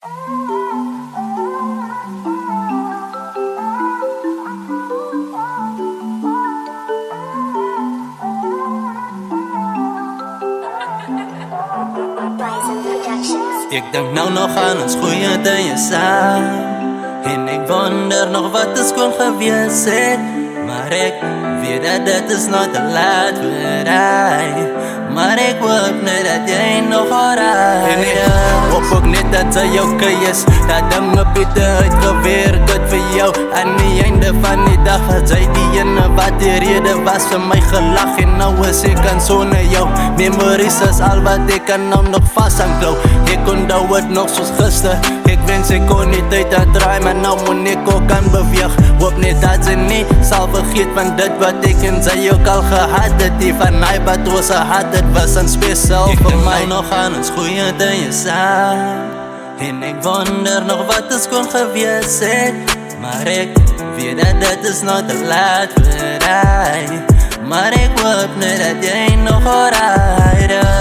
Ik denk nou nog aan ons goeie dingen samen. En ik wonder nog wat is kon geweest het. Maar ik weet dat dit is nog te laat voor mij. Maar ik hoop net dat jij nog alright is. En ik hoop ook net dat ze jou is. Dat dingen beter uitgewerkt het voor jou. Aan die einde van die dag had zij die ene wat die reden was voor mij gelach. En nou is ik aan zonder jou. Memories is al wat ik kan nou nog vast aan klauw. Ik onthou het nog zoals gister. Ik wens ik kon niet uit aan draai, maar nou moet ik ook aan beweeg. Hoop net dat ze niet zal vergeet van dit wat ik en zij ook al gehad het. Die van mij wat was ze had, het was een speciaal voor mij. Ik denk nou nog aan ons goeie dingen samen. En ik wonder nog wat is kon geweest het. Maar ik weet dat dit is nog te laat voor mij. Maar ik hoop net dat jij nog alright is.